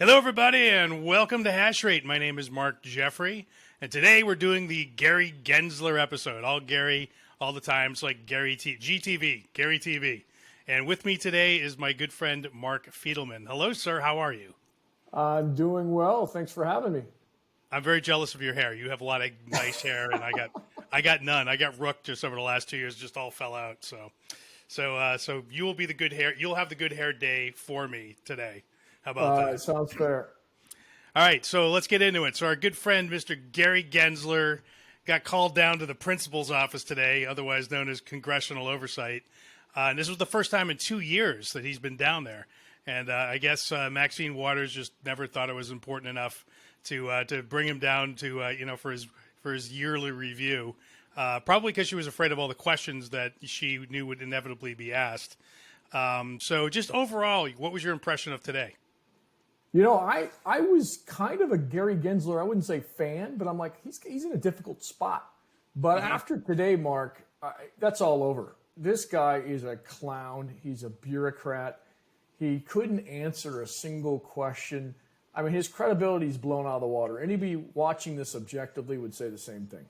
Hello, everybody, and welcome to Hash Rate. My name is Mark Jeffrey, and today we're doing the Gary Gensler episode. All Gary, all the time. It's like GTV, Gary TV. And with me today is my good friend, Mark Fidelman. Hello, sir. How are you? I'm doing well. Thanks for having me. I'm very jealous of your hair. You have a lot of nice hair, and I got none. I got rooked just over the last 2 years, just all fell out. So you will be the good hair. You'll have the good hair day for me today. How about that? Sounds fair. All right, so let's get into it. So our good friend, Mr. Gary Gensler, got called down to the principal's office today, otherwise known as Congressional Oversight. And this was the first time in 2 years that he's been down there. And I guess Maxine Waters just never thought it was important enough to bring him down to for his yearly review. Probably because she was afraid of all the questions that she knew would inevitably be asked. So just overall, what was your impression of today? You know, I was kind of a Gary Gensler, I wouldn't say fan, but I'm like, he's in a difficult spot. But after today, Mark, that's all over. This guy is a clown. He's a bureaucrat. He couldn't answer a single question. I mean, his credibility's blown out of the water. Anybody watching this objectively would say the same thing.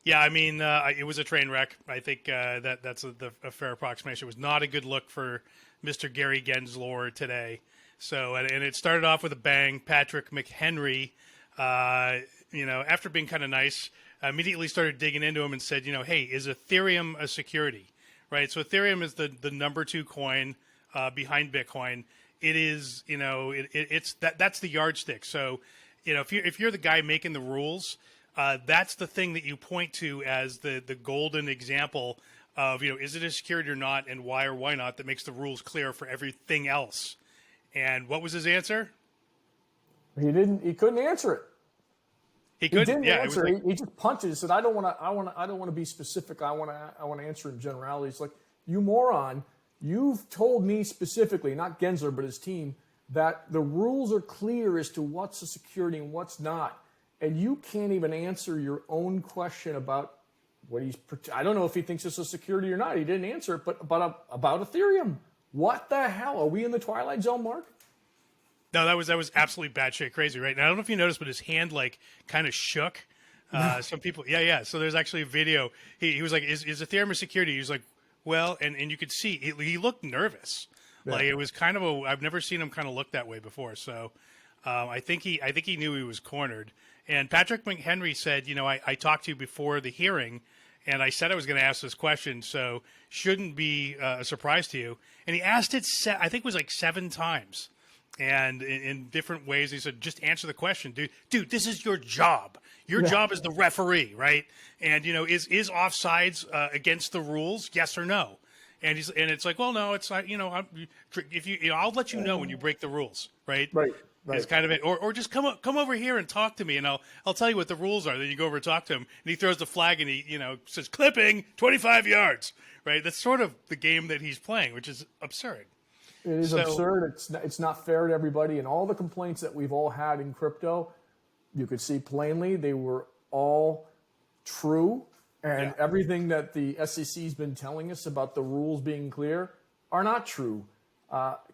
Yeah, I mean, it was a train wreck. I think that's a fair approximation. It was not a good look for Mr. Gary Gensler today. So, and it started off with a bang. Patrick McHenry, after being kind of nice, immediately started digging into him and said, hey, is Ethereum a security? Right? So Ethereum is the number 2 coin behind Bitcoin. It is, that's the yardstick. So, if you're the guy making the rules, that's the thing that you point to as the golden example of, is it a security or not, and why or why not, that makes the rules clear for everything else. And what was his answer? He couldn't answer it. He couldn't. He didn't answer. He just punted. He said, "I don't want to be specific. I want to answer in generalities." Like, you moron, you've told me specifically, not Gensler but his team, that the rules are clear as to what's a security and what's not, and you can't even answer your own question about what he's. I don't know if he thinks it's a security or not. He didn't answer it, but about Ethereum. What the hell? Are we in the Twilight Zone, Mark? No, that was absolutely batshit crazy, right? Now, I don't know if you noticed, but his hand kind of shook. Some people, yeah. So there's actually a video. He was like, "Is Ethereum a security?" He was like, "Well," and you could see he looked nervous. Yeah. Like, it was kind of I've never seen him kind of look that way before. So I think he knew he was cornered. And Patrick McHenry said, I talked to you before the hearing, and I said I was going to ask this question, so shouldn't be a surprise to you. And he asked it, I think it was like 7 times. And in different ways, he said, just answer the question, dude, this is your job. Your job is the referee, right? And, is offsides against the rules? Yes or no? And it's like, well, no, it's not, I'll let you know when you break the rules, right? Right. It's kind of it. Or just come over here and talk to me, and I'll tell you what the rules are. Then you go over and talk to him, and he throws the flag, and he says clipping 25 yards. Right. That's sort of the game that he's playing, which is absurd. It is absurd. It's not fair to everybody. And all the complaints that we've all had in crypto, you could see plainly they were all true. And everything that the SEC has been telling us about the rules being clear are not true.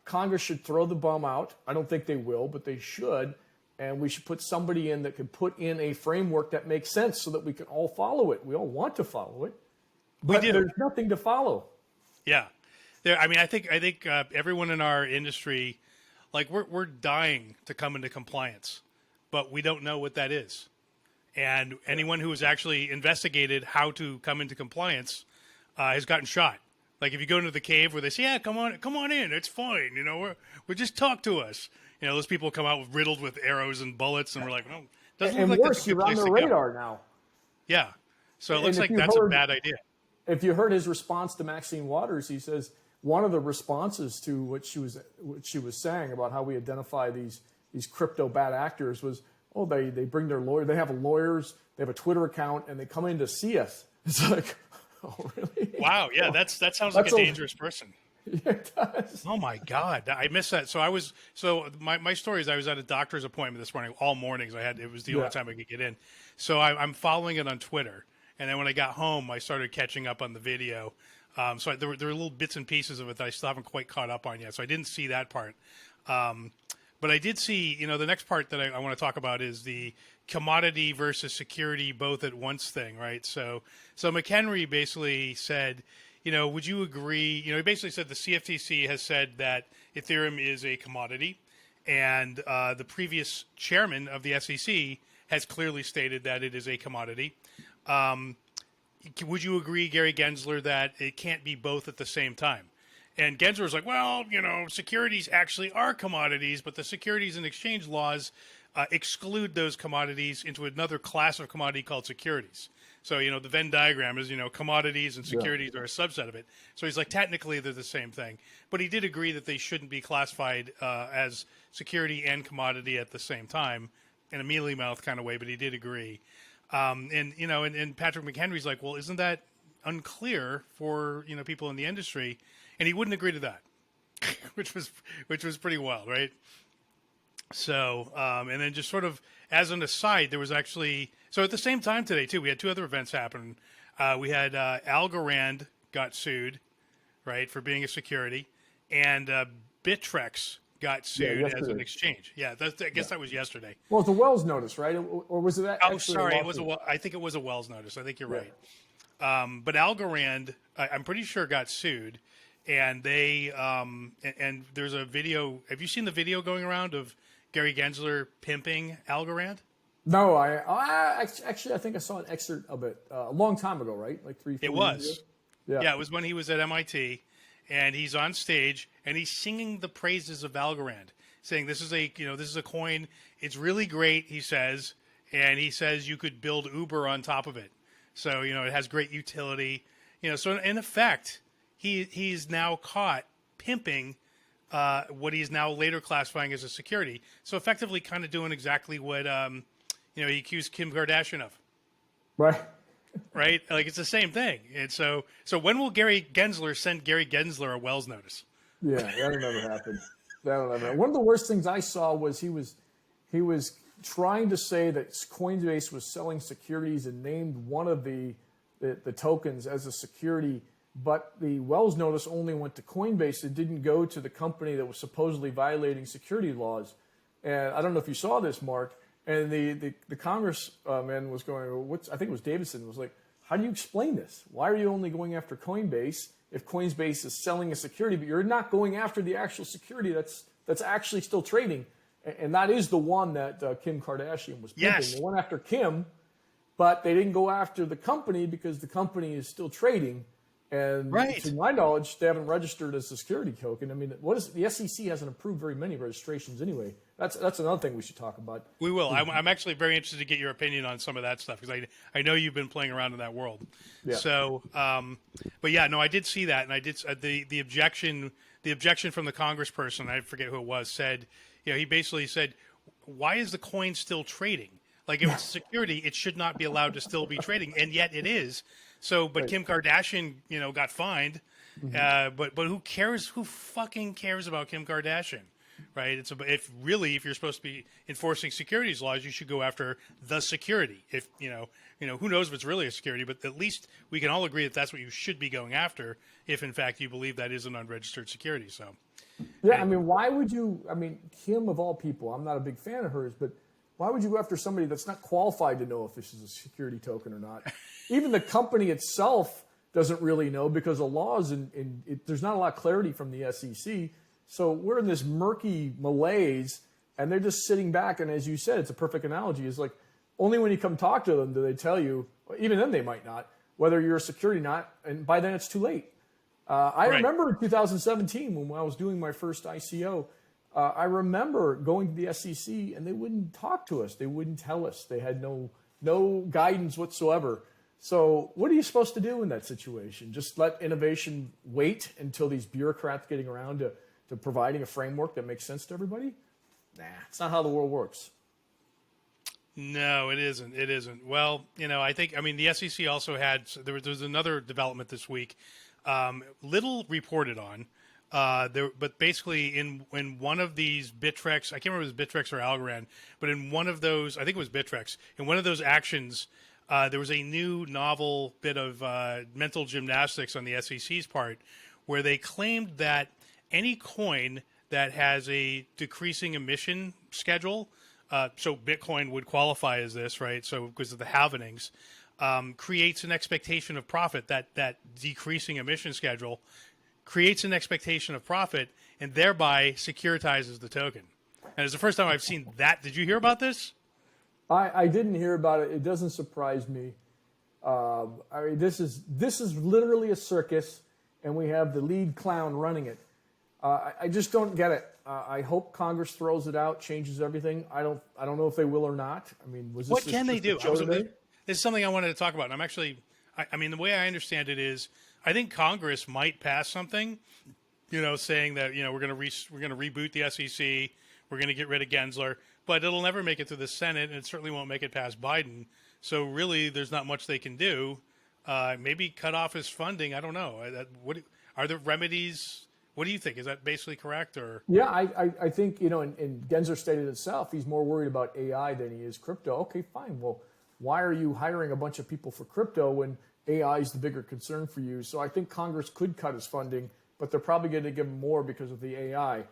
Congress should throw the bum out. I don't think they will, but they should. And we should put somebody in that can put in a framework that makes sense so that we can all follow it. We all want to follow it, but there's nothing to follow. Yeah. I think everyone in our industry, like, we're dying to come into compliance, but we don't know what that is. And anyone who has actually investigated how to come into compliance has gotten shot. Like, if you go into the cave where they say, "Yeah, come on in, it's fine. We just talk to us." Those people come out riddled with arrows and bullets, and we're like, "No, doesn't look like that's a good place to go." And worse, you're on the radar now. Yeah, so it looks like that's a bad idea. If you heard his response to Maxine Waters, he says one of the responses to what she was saying about how we identify these crypto bad actors was, "Oh, they bring their lawyer, they have lawyers, they have a Twitter account, and they come in to see us." It's like, oh, really? Wow, yeah, that sounds like a dangerous person. Yeah, it does. Oh my God, I missed that. So my story is I was at a doctor's appointment this morning, all mornings. It was the only time I could get in. So I'm following it on Twitter, and then when I got home, I started catching up on the video. So there were little bits and pieces of it that I still haven't quite caught up on yet. So I didn't see that part. But I did see, the next part that I want to talk about is the commodity versus security both at once thing, right? So McHenry basically said, would you agree? He basically said the CFTC has said that Ethereum is a commodity, and the previous chairman of the SEC has clearly stated that it is a commodity. Would you agree, Gary Gensler, that it can't be both at the same time? And Gensler was like, well, securities actually are commodities, but the Securities and Exchange laws exclude those commodities into another class of commodity called securities. So, the Venn diagram is, commodities and securities are a subset of it. So he's like, technically they're the same thing. But he did agree that they shouldn't be classified as security and commodity at the same time in a mealy mouth kind of way, but he did agree. And Patrick McHenry's like, well, isn't that unclear for, people in the industry? And he wouldn't agree to that, which was pretty wild, right? So, and then just sort of as an aside, there was actually, so at the same time today too, we had two other events happen. We had Algorand got sued, right, for being a security, and Bittrex got sued as an exchange. Yeah, I guess that was yesterday. Well, it's a Wells notice, right? Or was it actually? Oh, sorry, I think it was a Wells notice. I think you're right. But Algorand, I'm pretty sure, got sued. And they and there's a video. Have you seen the video going around of Gary Gensler pimping Algorand? No, I think I saw an excerpt of it a long time ago, right? Like 3-4 years ago. It was. Yeah, it was when he was at MIT, and he's on stage and he's singing the praises of Algorand, saying this is a coin. It's really great, he says, and he says you could build Uber on top of it. So it has great utility. So in effect, he's now caught pimping what he's now later classifying as a security. So effectively kind of doing exactly what, he accused Kim Kardashian of. Right. Right? Like it's the same thing. And so when will Gary Gensler send Gary Gensler a Wells notice? Yeah, that'll never happen. One of the worst things I saw was he was trying to say that Coinbase was selling securities and named one of the tokens as a security. But the Wells notice only went to Coinbase. It didn't go to the company that was supposedly violating security laws. And I don't know if you saw this, Mark. And the congressman was going, I think it was Davidson, was like, how do you explain this? Why are you only going after Coinbase if Coinbase is selling a security, but you're not going after the actual security that's actually still trading? And that is the one that Kim Kardashian was pimping. Yes. They went after Kim, but they didn't go after the company because the company is still trading. And to my knowledge, they haven't registered as a security token. I mean, the SEC hasn't approved very many registrations anyway. That's another thing we should talk about. We will. I'm actually very interested to get your opinion on some of that stuff because I know you've been playing around in that world. Yeah. So, but yeah, no, I did see that, and I did the objection from the congressperson, I forget who it was, said, he basically said, why is the coin still trading? Like if it's security, it should not be allowed to still be trading, and yet it is. So, but Kim Kardashian, got fined. Mm-hmm. But who cares? Who fucking cares about Kim Kardashian, right? If you're supposed to be enforcing securities laws, you should go after the security. If who knows if it's really a security, but at least we can all agree that that's what you should be going after. If in fact you believe that is an unregistered security, so. Yeah, I mean, why would you? I mean, Kim of all people, I'm not a big fan of hers, but why would you go after somebody that's not qualified to know if this is a security token or not? Even the company itself doesn't really know because the laws there's not a lot of clarity from the SEC. So we're in this murky malaise, and they're just sitting back. And as you said, it's a perfect analogy. It's like only when you come talk to them do they tell you, even then they might not, whether you're a security or not. And by then it's too late. I remember in 2017 when I was doing my first ICO, I remember going to the SEC and they wouldn't talk to us. They wouldn't tell us. They had no guidance whatsoever. So what are you supposed to do in that situation? Just let innovation wait until these bureaucrats getting around to providing a framework that makes sense to everybody? Nah, it's not how the world works. No, it isn't. It isn't. Well, the SEC also had, there was another development this week, little reported on. But basically in one of these Bittrex, I can't remember if it was Bittrex or Algorand, but in one of those, I think it was Bittrex, in one of those actions, there was a new novel bit of mental gymnastics on the SEC's part where they claimed that any coin that has a decreasing emission schedule. So Bitcoin would qualify as this, right? So because of the halvenings, creates an expectation of profit. That decreasing emission schedule creates an expectation of profit and thereby securitizes the token. And it's the first time I've seen that. Did you hear about this? I didn't hear about it. It doesn't surprise me. I mean, this is literally a circus, and we have the lead clown running it. I just don't get it. I hope Congress throws it out, changes everything. I don't know if they will or not. I mean, was this what can they do? Today? This is something I wanted to talk about. And I'm actually, I mean, the way I understand it is, I think Congress might pass something, saying that we're going to reboot the SEC, we're going to get rid of Gensler, but it'll never make it through the Senate, and it certainly won't make it past Biden. So really, there's not much they can do. Maybe cut off his funding. I don't know. What are the remedies? What do you think? Is that basically correct? Or yeah, I think and Gensler stated himself, he's more worried about AI than he is crypto. Okay, fine. Well, why are you hiring a bunch of people for crypto when AI is the bigger concern for you? So I think Congress could cut his funding, but they're probably going to give him more because of the AI.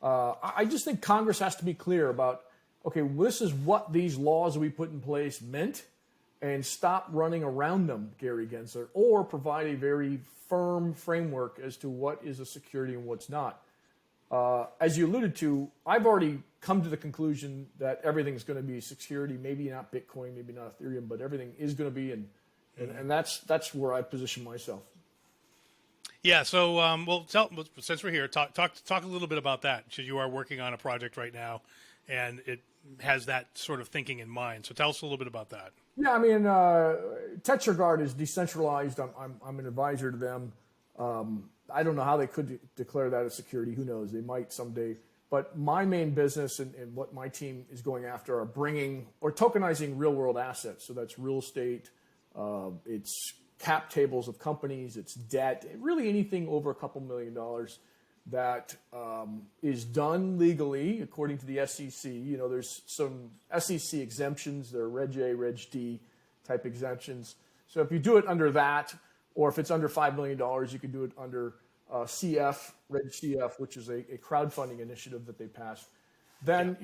I just think Congress has to be clear about, okay, this is what these laws we put in place meant, and stop running around them, Gary Gensler, or provide a very firm framework as to what is a security and what's not. As you alluded to, I've already come to the conclusion that everything's going to be security, maybe not Bitcoin, maybe not Ethereum, but everything is going to be, and that's where I position myself. Yeah. So, since we're here, talk a little bit about that, because you are working on a project right now, and it has that sort of thinking in mind. So tell us a little bit about that. Yeah, I mean, Tetragard is decentralized. I'm an advisor to them. I don't know how they could declare that a security. Who knows? They might someday. But my main business and what my team is going after are bringing or tokenizing real world assets. So that's real estate. It's cap tables of companies. It's debt. Really anything over a couple $1 million that is done legally according to the SEC. There's some SEC exemptions. There are Reg A, Reg D type exemptions. So if you do it under that, or if it's under $5 million, you can do it under CF, Reg CF, which is a crowdfunding initiative that they passed. Then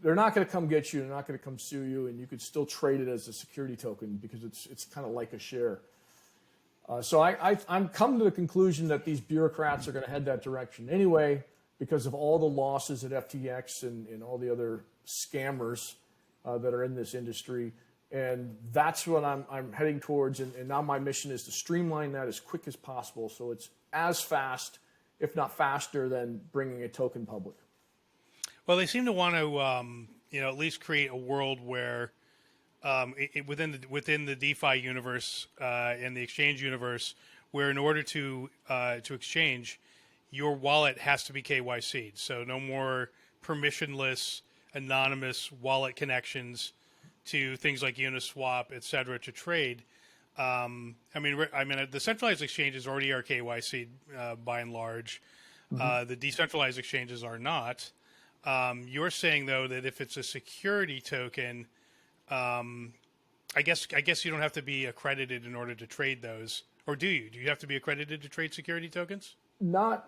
they're not going to come get you. They're not going to come sue you, and you could still trade it as a security token because it's kind of like a share. So I'm come to the conclusion that these bureaucrats are going to head that direction anyway because of all the losses at FTX and all the other scammers that are in this industry. And that's what I'm heading towards. And now my mission is to streamline that as quick as possible so it's as fast, if not faster, than bringing a token public. Well, they seem to want to, at least create a world where within the DeFi universe and the exchange universe, where in order to exchange, your wallet has to be KYC'd. So no more permissionless, anonymous wallet connections to things like Uniswap, et cetera, to trade. The centralized exchanges already are KYC'd by and large. Mm-hmm. The decentralized exchanges are not. You're saying though that if it's a security token, I guess you don't have to be accredited in order to trade those, or do you? Do you have to be accredited to trade security tokens? Not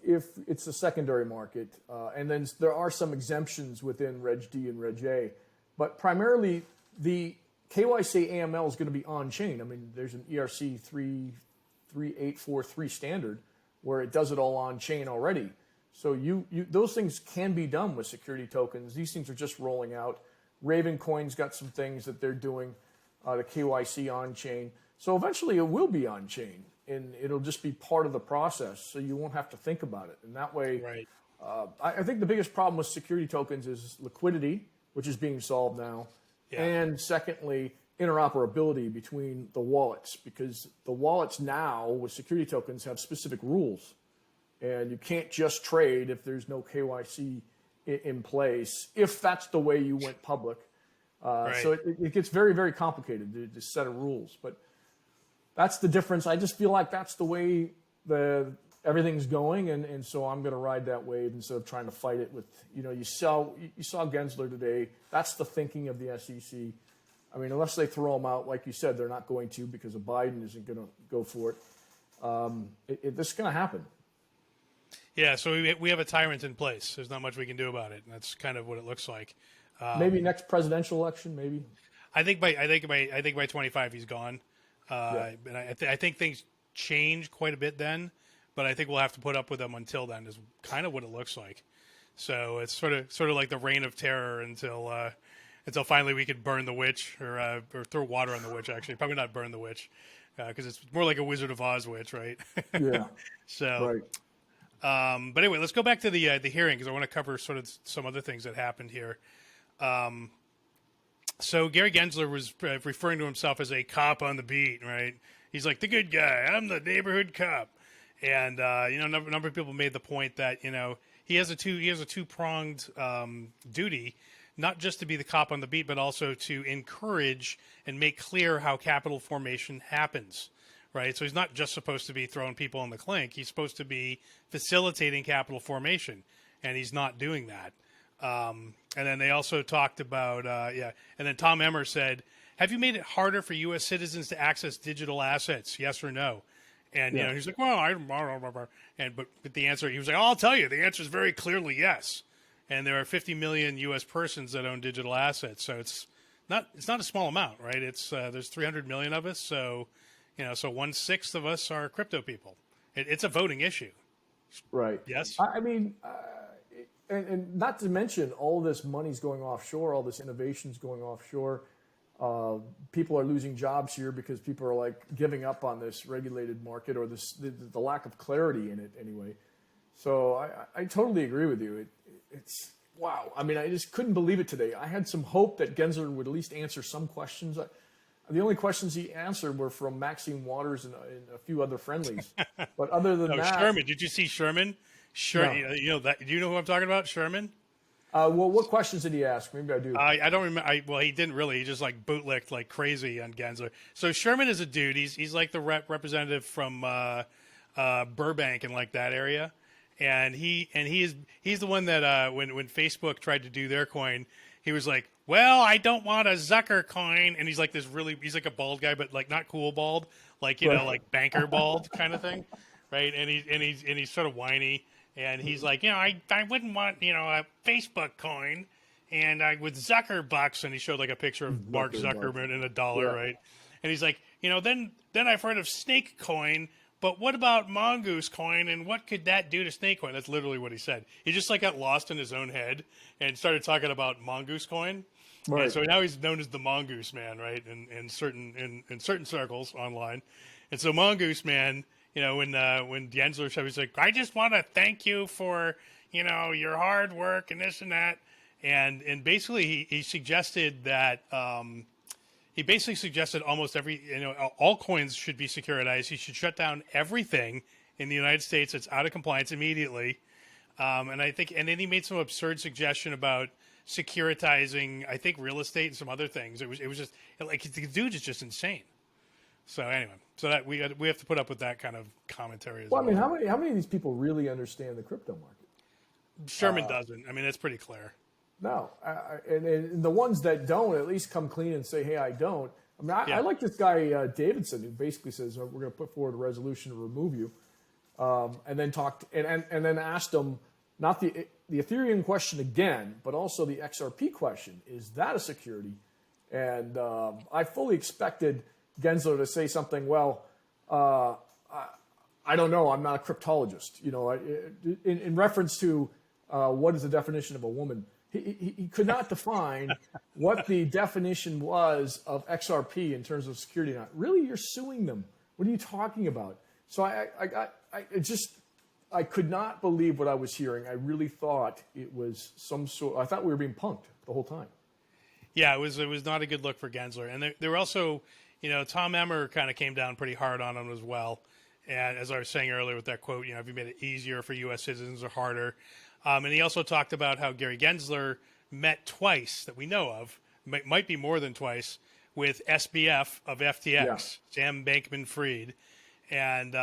if it's a secondary market, and then there are some exemptions within Reg D and Reg A, but primarily the KYC AML is going to be on chain. I mean, there's an ERC 33843 standard where it does it all on chain already. So those things can be done with security tokens. These things are just rolling out. Ravencoin's got some things that they're doing, the KYC on chain. So eventually it will be on chain, and it'll just be part of the process. So you won't have to think about it. And that way, right. I think the biggest problem with security tokens is liquidity, which is being solved now. Yeah. And secondly, interoperability between the wallets, because the wallets now with security tokens have specific rules. And you can't just trade if there's no KYC in place, if that's the way you went public. Right. So it gets very, very complicated, this set of rules. But that's the difference. I just feel like that's the way everything's going, and so I'm going to ride that wave instead of trying to fight it with, you saw Gensler today. That's the thinking of the SEC. I mean, unless they throw him out, like you said, they're not going to because of Biden isn't going to go for it. This is going to happen. Yeah, so we have a tyrant in place. There's not much we can do about it, and that's kind of what it looks like. Maybe next presidential election, maybe. I think by 25 he's gone. Yeah. And I think things change quite a bit then, but I think we'll have to put up with them until then. Is kind of what it looks like. So it's sort of like the reign of terror until finally we could burn the witch or throw water on the witch. Actually, probably not burn the witch because it's more like a Wizard of Oz witch, right? Yeah. So. Right. But anyway, let's go back to the hearing because I want to cover sort of some other things that happened here. So Gary Gensler was referring to himself as a cop on the beat, right? He's like the good guy. I'm the neighborhood cop, and a number of people made the point that he has a two-pronged duty, not just to be the cop on the beat, but also to encourage and make clear how capital formation happens. Right, so he's not just supposed to be throwing people in the clink. He's supposed to be facilitating capital formation, and he's not doing that. And then they also talked about, and then Tom Emmer said, have you made it harder for U.S. citizens to access digital assets, yes or no? And, he's like, well, but the answer, he was like, oh, I'll tell you, the answer is very clearly yes. And there are 50 million U.S. persons that own digital assets, so it's not a small amount, right? It's there's 300 million of us, so... so 1/6 of us are crypto people. It's a voting issue. Right. Yes. I mean, and not to mention all this money's going offshore, all this innovation's going offshore. People are losing jobs here because people are like giving up on this regulated market or the lack of clarity in it anyway. So I totally agree with you. It's wow. I mean, I just couldn't believe it today. I had some hope that Gensler would at least answer some questions. The only questions he answered were from Maxine Waters and a few other friendlies. But other than that, Sherman. Did you see Sherman? No. Do you know who I'm talking about? Sherman. Well, what questions did he ask? Maybe I do. I don't remember. Well, he didn't really. He just like bootlicked like crazy on Gensler. So Sherman is a dude. He's like the representative from Burbank and like that area, and he's the one that when Facebook tried to do their coin, he was like, well, I don't want a Zucker coin. And he's like he's like a bald guy, but like not cool bald, like, like banker bald kind of thing. Right. And he's sort of whiny. And he's like, I wouldn't want, a Facebook coin. And with Zucker bucks. And he showed like a picture of Mark Zuckerberg and $1, yeah. Right. And he's like, then I've heard of Snake coin. But what about Mongoose coin, and what could that do to Snake coin? That's literally what he said. He just like got lost in his own head and started talking about Mongoose coin. Right. And so now he's known as the Mongoose Man, right? In certain circles online. And so Mongoose Man, when Gensler showed, he's like, I just want to thank you for, your hard work and this and that. And basically he suggested that he basically suggested almost all coins should be securitized. He should shut down everything in the United States that's out of compliance immediately. And then he made some absurd suggestion about securitizing, I think, real estate and some other things. It was just like the dude is just insane. So anyway, so that we have to put up with that kind of commentary as well. I mean, how many of these people really understand the crypto market? Sherman doesn't. I mean, it's pretty clear. No, and the ones that don't at least come clean and say, hey, I don't. I mean, I like this guy Davidson, who basically says we're going to put forward a resolution to remove you, and then talked and then asked him not the Ethereum question again, but also the XRP question. Is that a security? And I fully expected Gensler to say something. Well, I don't know. I'm not a cryptologist. In reference to what is the definition of a woman. He could not define what the definition was of XRP in terms of security. Not really, you're suing them. What are you talking about? So I could not believe what I was hearing. I really thought it was some sort. I thought we were being punked the whole time. Yeah, it was not a good look for Gensler, and there were also, Tom Emmer kind of came down pretty hard on him as well. And as I was saying earlier with that quote, have you made it easier for U.S. citizens or harder? And he also talked about how Gary Gensler met twice that we know of, might be more than twice, with SBF of FTX, Sam Bankman-Fried. And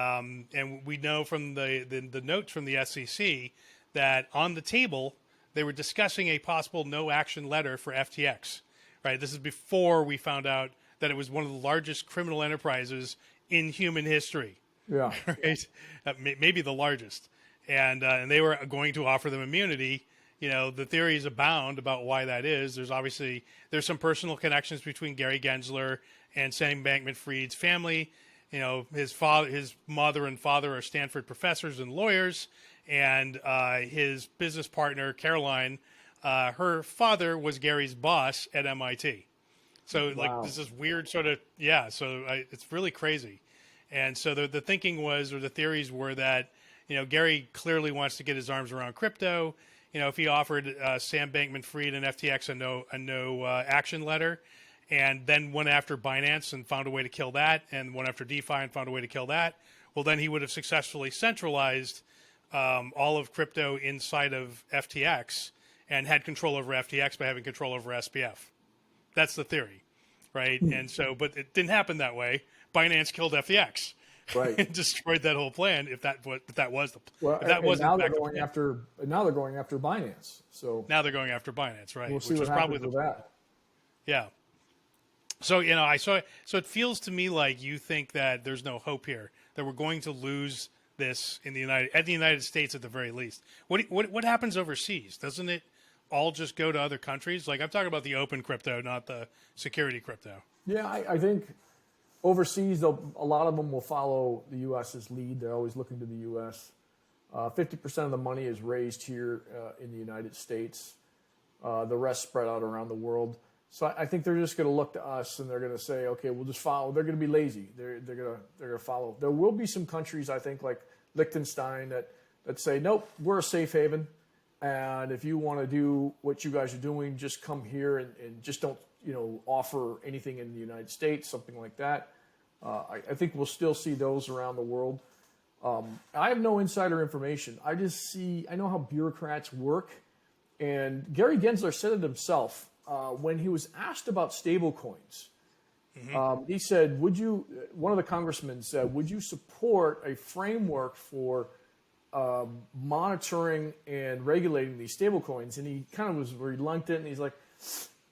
we know from the notes from the SEC that on the table, they were discussing a possible no-action letter for FTX. Right? This is before we found out that it was one of the largest criminal enterprises in human history. Yeah. Right? Maybe the largest. and they were going to offer them immunity. The theories abound about why that is. There's some personal connections between Gary Gensler and Sam Bankman-Fried's family. His mother and father are Stanford professors and lawyers, and his business partner, Caroline, her father was Gary's boss at MIT. So this is weird sort of, it's really crazy. And so the thinking was, or the theories were that, Gary clearly wants to get his arms around crypto. If he offered Sam Bankman-Fried and FTX a no action letter, and then went after Binance and found a way to kill that, and went after DeFi and found a way to kill that, well, then he would have successfully centralized all of crypto inside of FTX and had control over FTX by having control over SPF. That's the theory, right? And so, but it didn't happen that way. Binance killed FTX. Right. And destroyed that whole plan. If that was the well, if that wasn't now they're going after Binance. So now they're going after Binance, right? We'll see what happens with that. Yeah. So I saw. So it feels to me like you think that there's no hope here, that we're going to lose this in the United States at the very least. What happens overseas? Doesn't it all just go to other countries? Like, I'm talking about the open crypto, not the security crypto. Yeah, I think. Overseas, a lot of them will follow the U.S.'s lead. They're always looking to the U.S. 50% of the money is raised here in the United States. The rest spread out around the world. So I think they're just going to look to us and they're going to say, okay, we'll just follow. They're going to be lazy. They're going to follow. There will be some countries, I think, like Liechtenstein, that say, nope, we're a safe haven. And if you want to do what you guys are doing, just come here and just don't offer anything in the United States, something like that. I think we'll still see those around the world. I have no insider information. I know how bureaucrats work. And Gary Gensler said it himself when he was asked about stable coins. Mm-hmm. He said, one of the congressmen said, would you support a framework for monitoring and regulating these stable coins? And he kind of was reluctant. And he's like,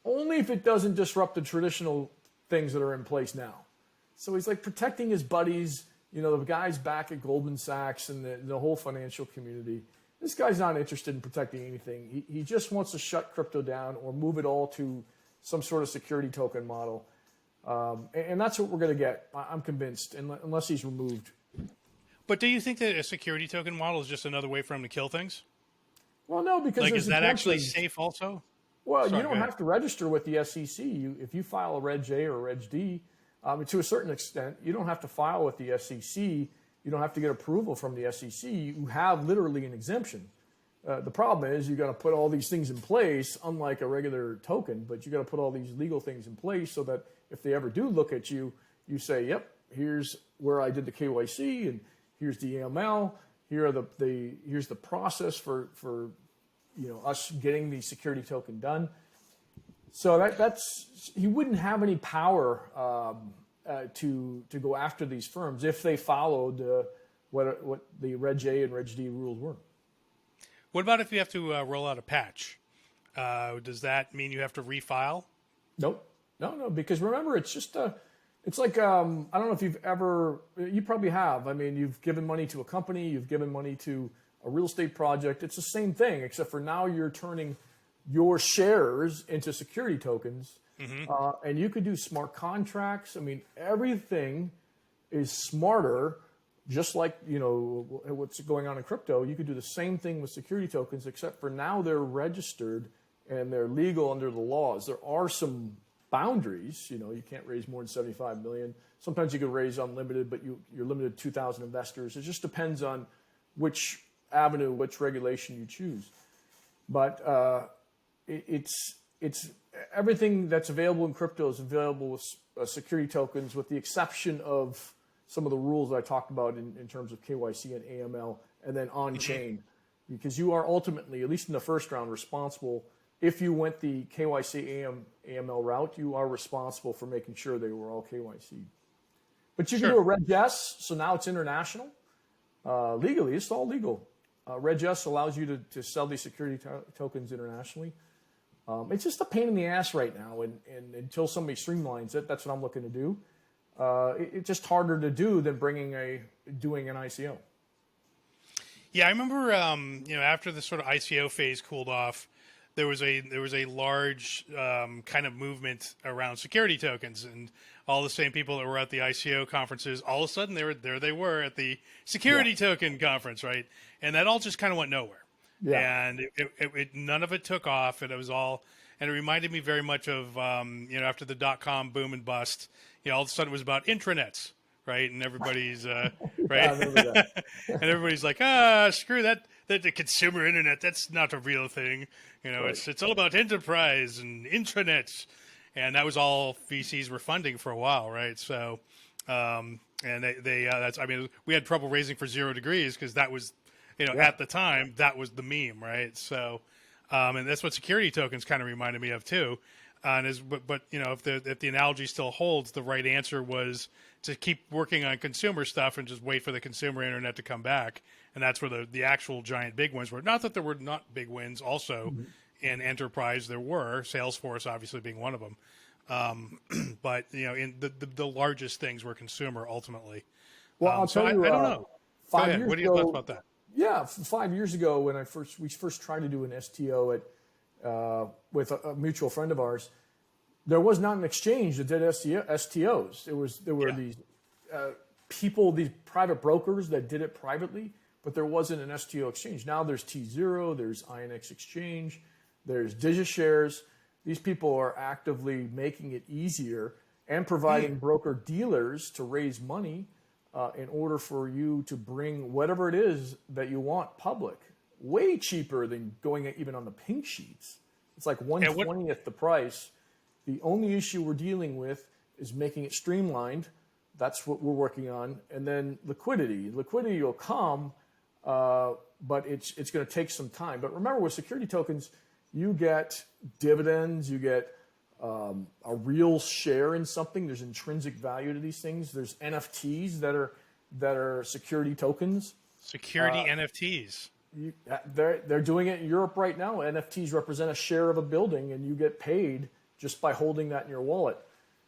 only if it doesn't disrupt the traditional things that are in place now. So he's like protecting his buddies, the guys back at Goldman Sachs and the whole financial community. This guy's not interested in protecting anything. He just wants to shut crypto down or move it all to some sort of security token model. And that's what we're going to get, I'm convinced, unless he's removed. But do you think that a security token model is just another way for him to kill things? Well, no, because is that actually safe also? Well, you don't have to register with the SEC. If you file a Reg J or a Reg D, to a certain extent, you don't have to file with the SEC. You don't have to get approval from the SEC. You have literally an exemption. The problem is you got to put all these things in place, unlike a regular token, but you got to put all these legal things in place so that if they ever do look at you, you say, yep, here's where I did the KYC and here's the AML. Here's the process for us getting the security token done. So that's he wouldn't have any power to go after these firms if they followed what the Reg J and Reg D rules were. What about if you have to roll out a patch? Does that mean you have to refile? Nope. No, because remember, it's just it's like, I don't know if you probably have. I mean, you've given money to a company, you've given money to a real estate project. It's the same thing, except for now you're turning your shares into security tokens. Mm-hmm. And you could do smart contracts. I mean, everything is smarter, just like, what's going on in crypto. You could do the same thing with security tokens, except for now they're registered and they're legal under the laws. There are some boundaries. You can't raise more than 75 million. Sometimes you could raise unlimited, but you're limited to 2,000 investors. It just depends on which avenue, which regulation you choose. But it's everything that's available in crypto is available with security tokens, with the exception of some of the rules that I talked about in terms of KYC and AML, and then on-chain. Because you are ultimately, at least in the first round, responsible. If you went the KYC AML route, you are responsible for making sure they were all KYC. But you can do a Reg S, so now it's international. Legally, it's all legal. Reg S allows you to sell these security tokens internationally. It's just a pain in the ass right now, and until somebody streamlines it, that's what I'm looking to do. It's just harder to do than doing an ICO. Yeah, I remember, after the sort of ICO phase cooled off, there was a large kind of movement around security tokens, and all the same people that were at the ICO conferences, all of a sudden they were at the security token conference, right? And that all just kind of went nowhere, Yeah. and none of it took off, and it was all, and it reminded me very much of after the .com boom and bust, all of a sudden it was about intranets. Right, and everybody's Yeah, I right, remember that. and everybody's like, screw that. That the consumer internet, that's not a real thing. Right. It's all about enterprise and intranets, and that was all VCs were funding for a while, right? So, and that's, I mean, we had trouble raising for 0 degrees because that was, Yeah. at the time that was the meme, right? So, and that's what security tokens kind of reminded me of too. But if the analogy still holds, the right answer was to keep working on consumer stuff and just wait for the consumer internet to come back. And that's where the actual giant big wins were. Not that there were not big wins also in enterprise. There were, Salesforce obviously being one of them. But in the largest things were consumer ultimately. Well, I'll tell you, I don't know. Go 5 ahead. years What are your thoughts ago, about that? yeah, 5 years ago when we first tried to do an STO with a mutual friend of ours, there was not an exchange that did STOs. There were these people, these private brokers that did it privately, but there wasn't an STO exchange. Now there's T0, there's INX Exchange, there's DigiShares. These people are actively making it easier and providing broker dealers to raise money in order for you to bring whatever it is that you want public. Way cheaper than going even on the pink sheets. It's like 1/20th the price. The only issue we're dealing with is making it streamlined. That's what we're working on. And then liquidity. Liquidity will come, but it's going to take some time. But remember, with security tokens, you get dividends, you get a real share in something. There's intrinsic value to these things. There's NFTs that are security tokens. Security NFTs. They're doing it in Europe right now. NFTs represent a share of a building, and you get paid just by holding that in your wallet.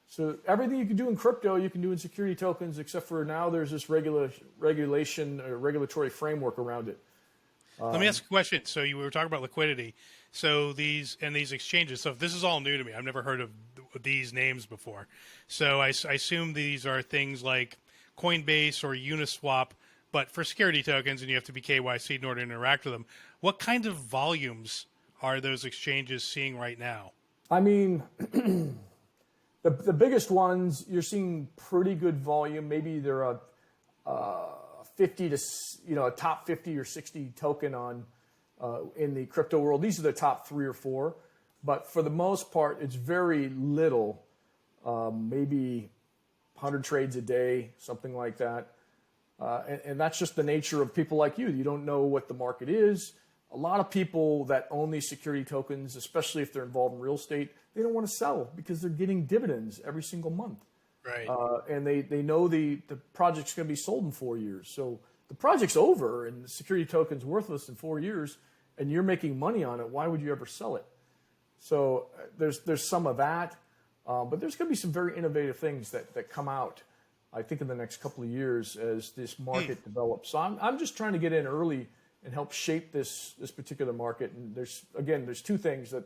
So everything you can do in crypto, you can do in security tokens, except for now there's this regulation or regulatory framework around it. Let me ask a question. So you were talking about liquidity. So these exchanges. So this is all new to me. I've never heard of these names before. So I assume these are things like Coinbase or Uniswap, but for security tokens, and you have to be KYC in order to interact with them. What kind of volumes are those exchanges seeing right now? I mean, the biggest ones, you're seeing pretty good volume. Maybe they're a 50 to, a top 50 or 60 token on in the crypto world. These are the top 3 or 4. But for the most part, it's very little, maybe 100 trades a day, something like that. And that's just the nature of people like you. You don't know what the market is. A lot of people that own these security tokens, especially if they're involved in real estate, they don't want to sell because they're getting dividends every single month. Right. And they know the project's going to be sold in 4 years. So the project's over and the security token's worthless in 4 years and you're making money on it. Why would you ever sell it? So there's some of that. But there's going to be some very innovative things that come out, I think, in the next couple of years as this market develops. So I'm just trying to get in early and help shape this particular market. And there's 2 things that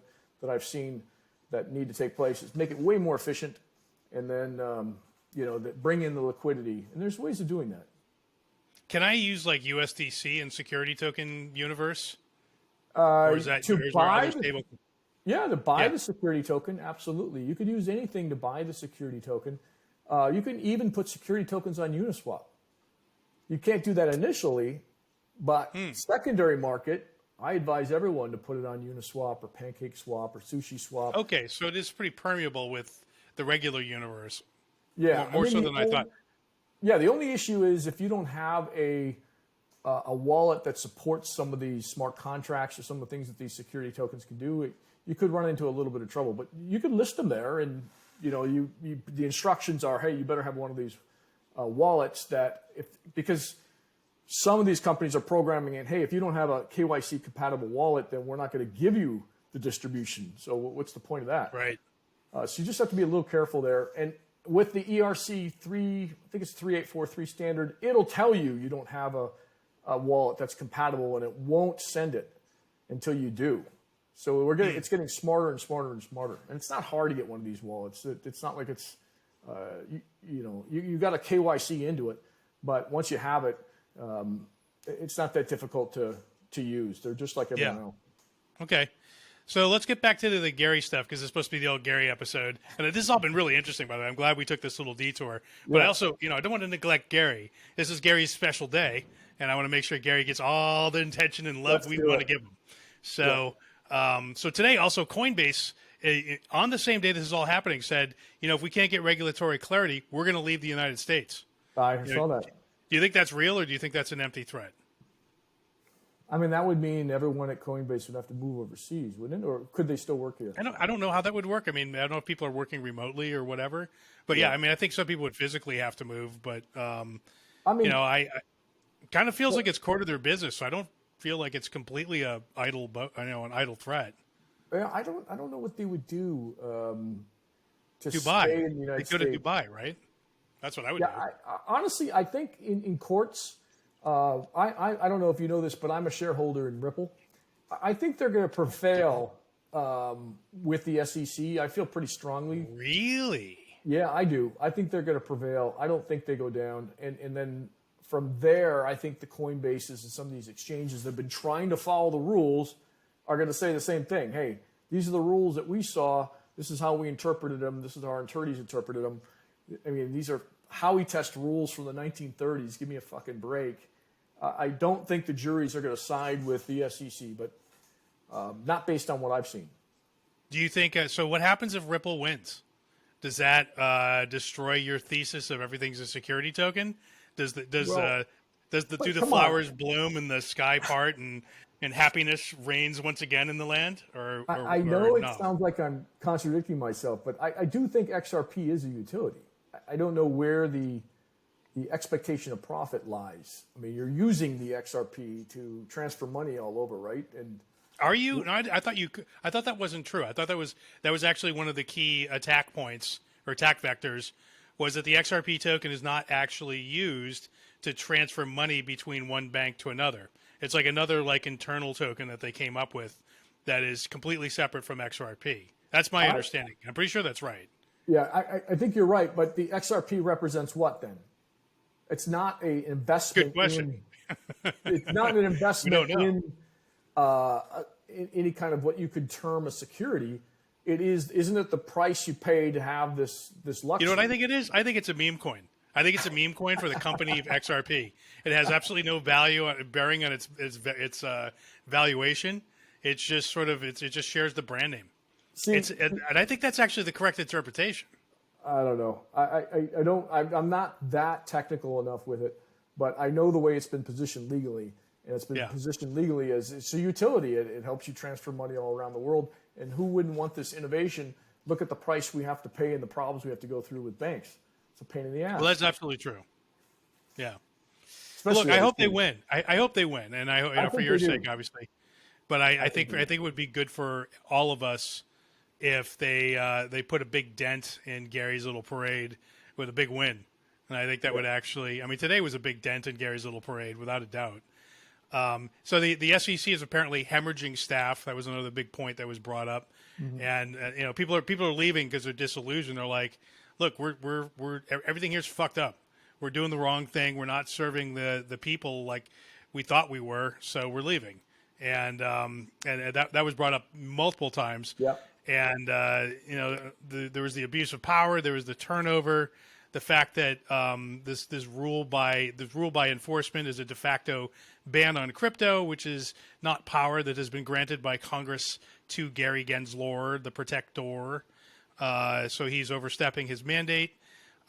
I've seen that need to take place. Is make it way more efficient, and then bring in the liquidity. And there's ways of doing that. Can I use like USDC in security token universe? Or is that To yours buy or stable? to buy the security token, absolutely. You could use anything to buy the security token. You can even put security tokens on Uniswap. You can't do that initially, but secondary market, I advise everyone to put it on Uniswap or PancakeSwap or SushiSwap. Okay, so it is pretty permeable with the regular universe. Yeah, more so than I thought. Yeah, the only issue is if you don't have a wallet that supports some of these smart contracts or some of the things that these security tokens can do, you could run into a little bit of trouble. But you could list them there, and the instructions are, hey, you better have one of these wallets because some of these companies are programming in, hey, if you don't have a KYC compatible wallet, then we're not going to give you the distribution. So what's the point of that? Right. So you just have to be a little careful there. And with the ERC 3, I think it's 3843 standard, it'll tell you don't have a wallet that's compatible, and it won't send it until you do. So it's getting smarter and smarter and smarter. And it's not hard to get one of these wallets. It's not like it's, you got a KYC into it, but once you have it, it's not that difficult to use. They're just like everyone else. Okay. So let's get back to the Gary stuff, because it's supposed to be the old Gary episode. And this has all been really interesting, by the way. I'm glad we took this little detour. But I also, I don't want to neglect Gary. This is Gary's special day, and I want to make sure Gary gets all the attention and love we want to give him. So, so today also Coinbase, on the same day this is all happening, said, if we can't get regulatory clarity, we're going to leave the United States. I saw that. Do you think that's real, or do you think that's an empty threat? I mean, that would mean everyone at Coinbase would have to move overseas, wouldn't it? Or could they still work here? I don't know how that would work. I mean, I don't know if people are working remotely or whatever. But I mean, I think some people would physically have to move. But I mean, I kind of feels like it's core to their business. So I don't feel like it's completely an idle threat. Yeah, I don't know what they would do to Dubai. stay in the United States. They go to Dubai, right? That's what I would do. Honestly, I think in courts. I don't know if you know this, but I'm a shareholder in Ripple. I think they're going to prevail with the SEC. I feel pretty strongly. Really? Yeah, I do. I think they're going to prevail. I don't think they go down. And then from there, I think the Coinbases and some of these exchanges that have been trying to follow the rules are going to say the same thing. Hey, these are the rules that we saw. This is how we interpreted them. This is how our attorneys interpreted them. I mean, these are Howey Test rules from the 1930s. Give me a fucking break. I don't think the juries are going to side with the SEC, but not based on what I've seen. Do you think so? What happens if Ripple wins? Does that destroy your thesis of everything's a security token? Do the flowers bloom and the sky part and happiness reigns once again in the land? I know it sounds like I'm contradicting myself, but I do think XRP is a utility. I don't know where the expectation of profit lies. I mean, you're using the XRP to transfer money all over, right? And are you? No, I thought that wasn't true. I thought that was actually one of the key attack points or attack vectors, was that the XRP token is not actually used to transfer money between one bank to another. It's like another internal token that they came up with that is completely separate from XRP. That's my understanding. I'm pretty sure that's right. Yeah, I think you're right, but the XRP represents what then? It's not an investment. Good question. It's not an investment in any kind of what you could term a security. Isn't it the price you pay to have this luxury? You know what I think it is? I think it's a meme coin. I think it's a meme coin for the company of XRP. It has absolutely no bearing on its valuation. It's just it just shares the brand name. And I think that's actually the correct interpretation. I don't know. I'm not that technical enough with it, but I know the way it's been positioned legally, and it's been positioned legally as it's a utility. It helps you transfer money all around the world, and who wouldn't want this innovation? Look at the price we have to pay and the problems we have to go through with banks. It's a pain in the ass. Well, that's absolutely true. Yeah. Look, I hope they win. I hope they win, and I for your sake, obviously. But I think it would be good for all of us if they put a big dent in Gary's little parade with a big win. And I think that would actually, I mean, today was a big dent in Gary's little parade, without a doubt. So the SEC is apparently hemorrhaging staff. That was another big point that was brought up. Mm-hmm. And people are leaving because they're disillusioned. They're like, look, we're everything here's fucked up. We're doing the wrong thing. We're not serving the people like we thought we were. So we're leaving. And that was brought up multiple times. Yeah. And there was the abuse of power. There was the turnover. The fact that this rule by enforcement is a de facto ban on crypto, which is not power that has been granted by Congress to Gary Gensler, the protector. So he's overstepping his mandate.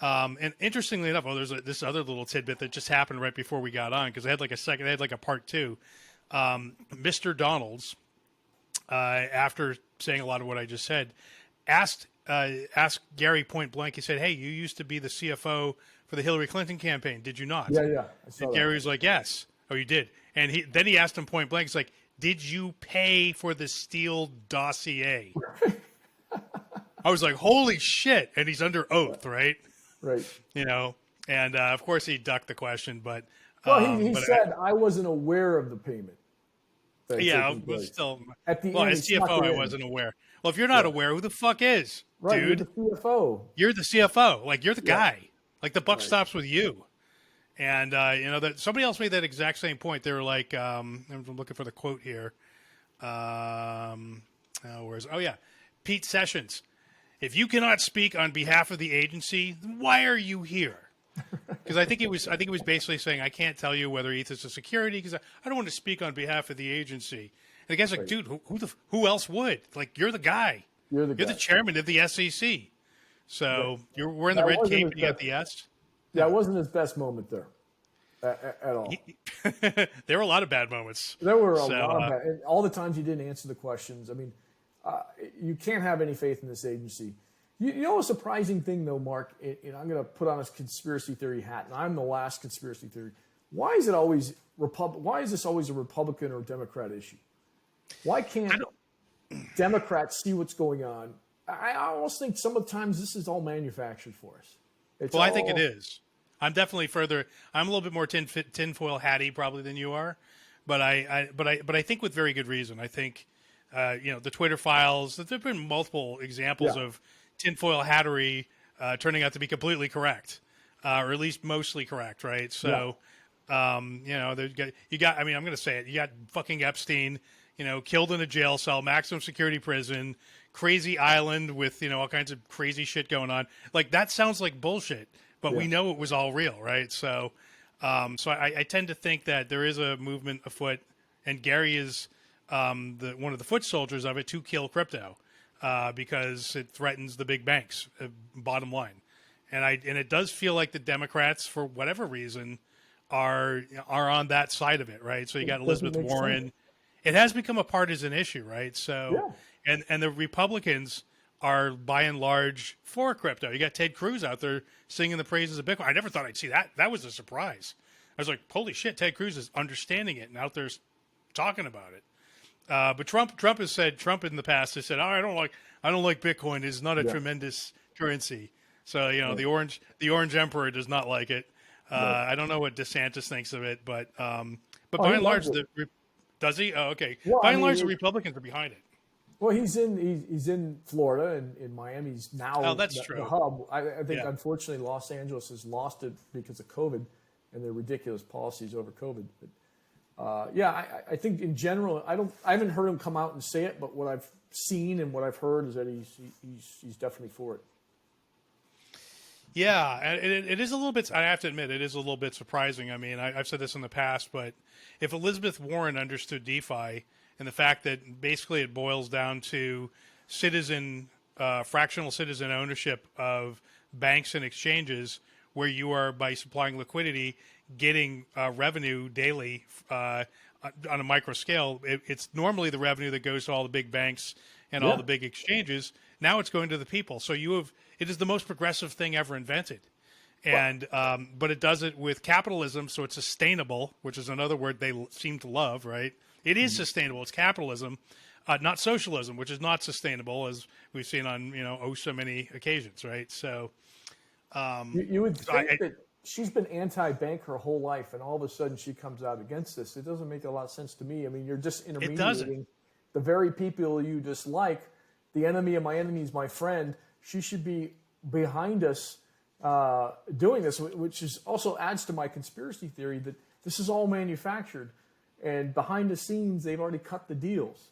And interestingly enough, there's this other little tidbit that just happened right before we got on, because I had a part two. Mr. Donalds, after saying a lot of what I just said, asked Gary point blank. He said, "Hey, you used to be the CFO for the Hillary Clinton campaign, did you not?" Yeah. And Gary was like, "Yes." "Oh, you did." And he asked him point blank. He's like, "Did you pay for the Steele dossier?" I was like, "Holy shit!" And he's under oath, right? Right. And of course he ducked the question, but Well, he But said I wasn't aware of the payment. yeah, but still, At the well, end, as he snuck CFO, it I in. wasn't aware. Well, if you're not aware, who the fuck is, Right, dude? you're the CFO. You're the CFO. Like, you're the Yeah. guy. Like, the buck Right. stops with you. And that somebody else made that exact same point. They were like, I'm looking for the quote here. Pete Sessions. If you cannot speak on behalf of the agency, why are you here? Because I think it was basically saying I can't tell you whether ETH is a security because I don't want to speak on behalf of the agency. And the guy's like, dude, who else would? Like, you're the guy. You're the You're the chairman of the SEC. So you're wearing the That red wasn't cape his and you got best- the S. That wasn't his best moment there at all. There were a lot of bad moments. There were a So, lot of bad, and all the times he didn't answer the questions. I mean, you can't have any faith in this agency. You know a surprising thing, though, Mark, and I'm going to put on a conspiracy theory hat, and I'm the last conspiracy theory. Why is it always Why is this always a Republican or Democrat issue? Why can't Democrats see what's going on? I almost think some of the times this is all manufactured for us. I think it is. I'm definitely further. I'm a little bit more tinfoil hatty probably than you are, but I think with very good reason. I think the Twitter files. There've been multiple examples of tinfoil hattery turning out to be completely correct, or at least mostly correct, right? So, you got. I mean, I'm going to say it. You got fucking Epstein, killed in a jail cell, maximum security prison, crazy island with all kinds of crazy shit going on. Like that sounds like bullshit, but we know it was all real, right? So, I tend to think that there is a movement afoot, and Gary is one of the foot soldiers of it to kill crypto. Because it threatens the big banks, bottom line, and it does feel like the Democrats, for whatever reason, are on that side of it, right? So you got Elizabeth Warren. Sense. It has become a partisan issue, right? So, and the Republicans are by and large for crypto. You got Ted Cruz out there singing the praises of Bitcoin. I never thought I'd see that. That was a surprise. I was like, holy shit, Ted Cruz is understanding it and out there talking about it. But Trump in the past has said, I don't like Bitcoin. It's not a tremendous currency. So the orange emperor does not like it. I don't know what DeSantis thinks of it, but by and large, does he? Oh, okay. Well, by and large, the Republicans are behind it. Well, he's in Florida and in Miami. He's now that's true. The hub. I think unfortunately Los Angeles has lost it because of COVID and their ridiculous policies over COVID. But, I think in general, I haven't heard him come out and say it, but what I've seen and what I've heard is that he's definitely for it. Yeah, it is a little bit. I have to admit, it is a little bit surprising. I mean, I've said this in the past, but if Elizabeth Warren understood DeFi and the fact that basically it boils down to fractional citizen ownership of banks and exchanges, where you are by supplying liquidity, getting revenue daily on a micro scale. It's normally the revenue that goes to all the big banks and all the big exchanges. Now it's going to the people. So it is the most progressive thing ever invented. And but it does it with capitalism, so it's sustainable, which is another word they seem to love, right? It is sustainable. It's capitalism, not socialism, which is not sustainable, as we've seen on so many occasions, right? So you would think that she's been anti-bank her whole life, and all of a sudden she comes out against this. It doesn't make a lot of sense to me. I mean, you're just intermediating the very people you dislike. The enemy of my enemy is my friend. She should be behind us doing this, which is also adds to my conspiracy theory that this is all manufactured. And behind the scenes, they've already cut the deals.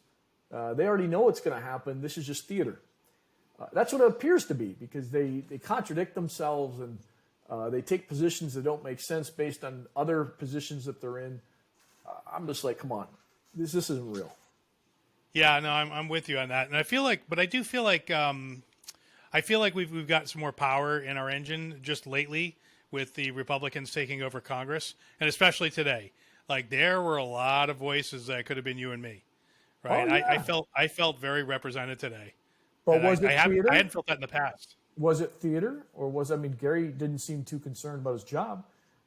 They already know what's going to happen. This is just theater. That's what it appears to be, because they contradict themselves and they take positions that don't make sense based on other positions that they're in. I'm just like, come on, this isn't real. Yeah, no, I'm with you on that, and I feel like we've got some more power in our engine just lately with the Republicans taking over Congress, and especially today. Like, there were a lot of voices that could have been you and me, right? Oh, yeah. I felt very represented today. But was it theater? I hadn't felt that in the past. Was it theater, or Gary didn't seem too concerned about his job.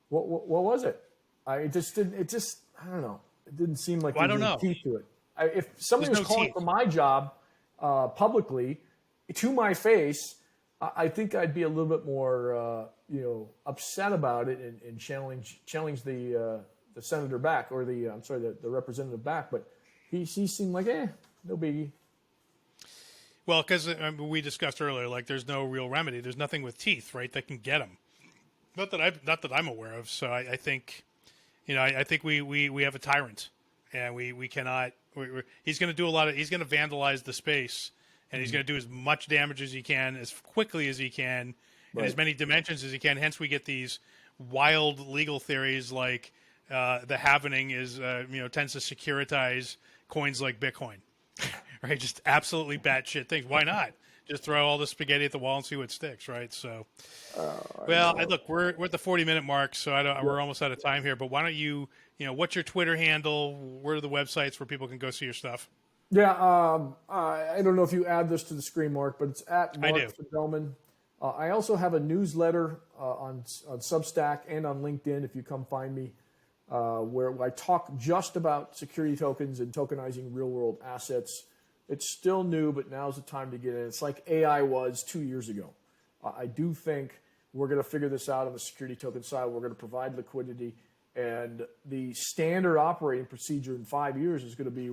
What was it? I don't know. It didn't seem like there was teeth to it. If somebody was calling for my job publicly to my face, I think I'd be a little bit more, upset about it and challenge the senator back, or the representative back. But he seemed like, no biggie. Well, because we discussed earlier, like there's no real remedy. There's nothing with teeth, right, that can get him. Not that I'm aware of. So I think, I think we have a tyrant, and we cannot. He's going to do a lot of. He's going to vandalize the space, and he's going to do as much damage as he can, as quickly as he can, in as many dimensions as he can. Hence, we get these wild legal theories like the halvening is tends to securitize coins like Bitcoin, right? Just absolutely batshit things. Why not? Just throw all the spaghetti at the wall and see what sticks, right? So, look, we're at the 40-minute mark, so we're almost out of time here. But why don't you, what's your Twitter handle? Where are the websites where people can go see your stuff? Yeah, I don't know if you add this to the screen, Mark, but it's at Mark Fidelman. I also have a newsletter on Substack and on LinkedIn, if you come find me, where I talk just about security tokens and tokenizing real-world assets. It's still new, but now's the time to get in. It's like AI was 2 years ago. I do think we're going to figure this out on the security token side. We're going to provide liquidity, and the standard operating procedure in 5 years is going to be,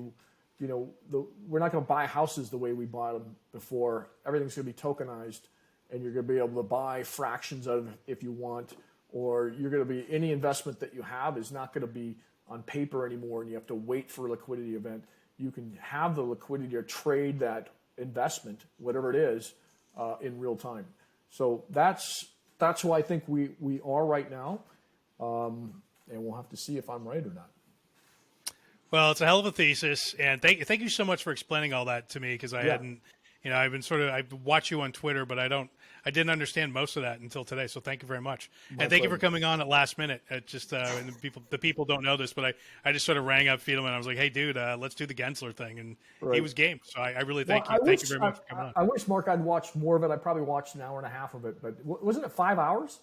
we're not going to buy houses the way we bought them before. Everything's going to be tokenized, and you're going to be able to buy fractions of it if you want, or you're going to be, any investment that you have is not going to be on paper anymore, and you have to wait for a liquidity event. You can have the liquidity or trade that investment, whatever it is, in real time. So that's who I think we are right now, and we'll have to see if I'm right or not. Well, it's a hell of a thesis, and thank you so much for explaining all that to me, because I hadn't, I've been I watch you on Twitter, but I didn't understand most of that until today. So thank you very much, and thank you for coming on at last minute. It just and the people don't know this, but I just sort of rang up Fidelman. I was like, hey, dude, let's do the Gensler thing, and he was game. So I really thank you. Thank you very much for coming on. I wish, Mark, I'd watched more of it. I probably watched an hour and a half of it, but wasn't it 5 hours?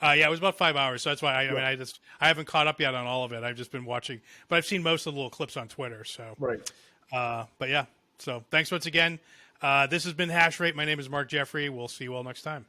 Yeah, it was about 5 hours. So that's why I haven't caught up yet on all of it. I've just been watching, but I've seen most of the little clips on Twitter. So but yeah. So thanks once again. This has been Hash Rate. My name is Mark Jeffrey. We'll see you all next time.